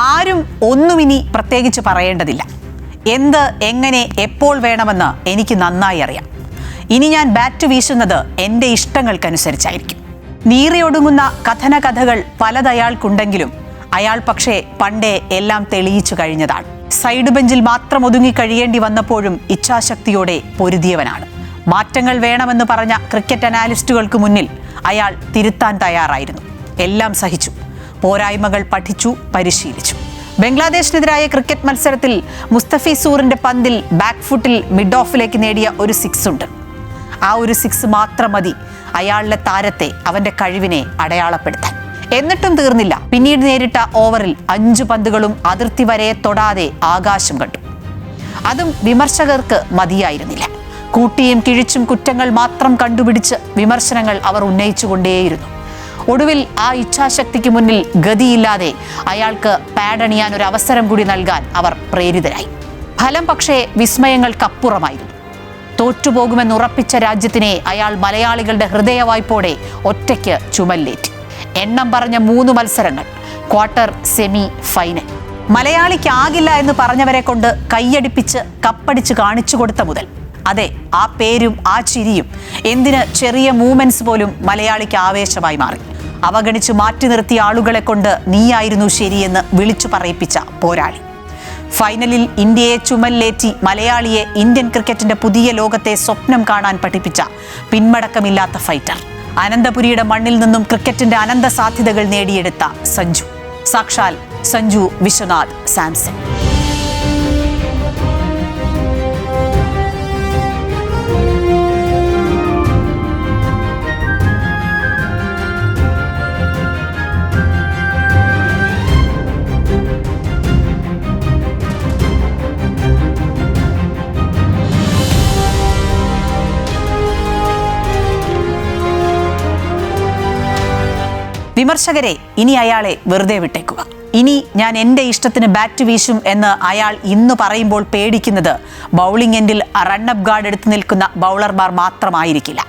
ആരും ഒന്നുമിനി പ്രത്യേകിച്ച് പറയേണ്ടതില്ല. എന്ത്, എങ്ങനെ, എപ്പോൾ വേണമെന്ന് എനിക്ക് നന്നായി അറിയാം. ഇനി ഞാൻ ബാറ്റ് വീശുന്നത് എൻ്റെ ഇഷ്ടങ്ങൾക്കനുസരിച്ചായിരിക്കും. നീറിയൊടുങ്ങുന്ന കഥനകഥകൾ പലതയാൾക്കുണ്ടെങ്കിലും അയാൾ പക്ഷേ പണ്ടേ എല്ലാം തെളിയിച്ചു കഴിഞ്ഞതാണ്. സൈഡ് ബെഞ്ചിൽ മാത്രം ഒതുങ്ങി കഴിയേണ്ടി വന്നപ്പോഴും ഇച്ഛാശക്തിയോടെ പൊരുതിയവനാണ്. മാറ്റങ്ങൾ വേണമെന്ന് പറഞ്ഞ ക്രിക്കറ്റ് അനാലിസ്റ്റുകൾക്ക് മുന്നിൽ അയാൾ തിരുത്താൻ തയ്യാറായിരുന്നു. എല്ലാം സഹിച്ചു. പോരായ്മകൾ പഠിച്ചു, പരിശീലിച്ചു. ബംഗ്ലാദേശിനെതിരായ ക്രിക്കറ്റ് മത്സരത്തിൽ മുസ്തഫിസൂറിന്റെ പന്തിൽ ബാക്ക് ഫുട്ടിൽ മിഡ് ഓഫിലേക്ക് നേടിയ ഒരു സിക്സ് ഉണ്ട്. ആ ഒരു സിക്സ് മാത്രം മതി അയാളുടെ താരത്തെ, അവന്റെ കഴിവിനെ അടയാളപ്പെടുത്താൻ. എന്നിട്ടും തീർന്നില്ല. പിന്നീട് നേരിട്ട ഓവറിൽ 5 പന്തുകളും അതിർത്തി വരയെ തൊടാതെ ആകാശം കണ്ടു. അതും വിമർശകർക്ക് മതിയായിരുന്നില്ല. കൂട്ടിയും കിഴിച്ചും കുറ്റങ്ങൾ മാത്രം കണ്ടുപിടിച്ച് വിമർശനങ്ങൾ അവർ ഉന്നയിച്ചുകൊണ്ടേയിരുന്നു. ഒടുവിൽ ആ ഇച്ഛാശക്തിക്ക് മുന്നിൽ ഗതിയില്ലാതെ അയാൾക്ക് പാഡണിയാൻ ഒരു അവസരം കൂടി നൽകാൻ അവർ പ്രേരിതരായി. ഫലം പക്ഷേ വിസ്മയങ്ങൾക്കപ്പുറമായിരുന്നു. തോറ്റുപോകുമെന്നുറപ്പിച്ച രാജ്യത്തിനെ അയാൾ മലയാളികളുടെ ഹൃദയവായ്പോടെ ഒറ്റയ്ക്ക് ചുമലിലേറ്റി. എണ്ണം പറഞ്ഞ 3 മത്സരങ്ങൾ, ക്വാർട്ടർ, സെമി, ഫൈനൽ. മലയാളിക്കാകില്ല എന്ന് പറഞ്ഞവരെ കൊണ്ട് കൈയടിപ്പിച്ച് കപ്പടിച്ച് കാണിച്ചു കൊടുത്ത മുതൽ, അതെ, ആ പേരും ആ ചിരിയും, എന്തിന് ചെറിയ മൂവ്മെന്റ്സ് പോലും മലയാളിക്ക് ആവേശമായി മാറി. അവഗണിച്ച് മാറ്റി നിർത്തിയ ആളുകളെ കൊണ്ട് നീയായിരുന്നു ശരിയെന്ന് വിളിച്ചു പറയിപ്പിച്ച പോരാളി. ഫൈനലിൽ ഇന്ത്യയെ ചുമലിലേറ്റി മലയാളിയെ ഇന്ത്യൻ ക്രിക്കറ്റിന്റെ പുതിയ ലോകത്തെ സ്വപ്നം കാണാൻ പഠിപ്പിച്ച പിന്മടക്കമില്ലാത്ത ഫൈറ്റർ. അനന്തപുരിയുടെ മണ്ണിൽ നിന്നും ക്രിക്കറ്റിന്റെ അനന്ത സാധ്യതകൾ നേടിയെടുത്ത സഞ്ജു. സാക്ഷാൽ സഞ്ജു വിശ്വനാഥ് സാംസൺ. വിമർശകരെ, ഇനി അയാളെ വെറുതെ വിട്ടേക്കുക. ഇനി ഞാൻ എൻ്റെ ഇഷ്ടത്തിന് ബാറ്റ് വീശും എന്ന് അയാൾ ഇന്ന് പറയുമ്പോൾ പേടിക്കുന്നത് ബൗളിംഗ് എൻഡിൽ റണ്ണപ്പ് ഗാർഡ് എടുത്തു നിൽക്കുന്ന ബൗളർമാർ മാത്രമായിരിക്കില്ല.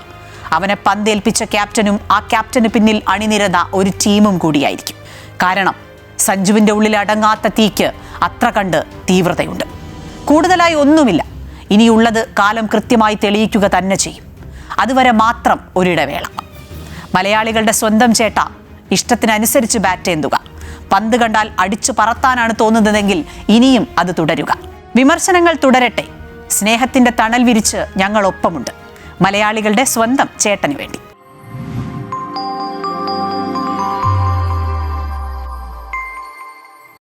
അവനെ പന്തേൽപ്പിച്ച ക്യാപ്റ്റനും ആ ക്യാപ്റ്റന് പിന്നിൽ അണിനിരന്ന ഒരു ടീമും കൂടിയായിരിക്കും. കാരണം സഞ്ജുവിൻ്റെ ഉള്ളിൽ അടങ്ങാത്ത തീക്ക് അത്ര കണ്ട് തീവ്രതയുണ്ട്. കൂടുതലായി ഒന്നുമില്ല. ഇനിയുള്ളത് കാലം കൃത്യമായി തെളിയിക്കുക തന്നെ ചെയ്യും. അതുവരെ മാത്രം ഒരിടവേള. മലയാളികളുടെ സ്വന്തം ചേട്ട, ഇഷ്ടത്തിനനുസരിച്ച് ബാറ്റ് ഏന്തുക. പന്ത് കണ്ടാൽ അടിച്ചു പറത്താനാണ് തോന്നുന്നതെങ്കിൽ ഇനിയും അത് തുടരുക. വിമർശനങ്ങൾ തുടരട്ടെ. സ്നേഹത്തിന്റെ തണൽ വിരിച്ച് ഞങ്ങൾ ഒപ്പമുണ്ട്. മലയാളികളുടെ സ്വന്തം ചേട്ടന് വേണ്ടി.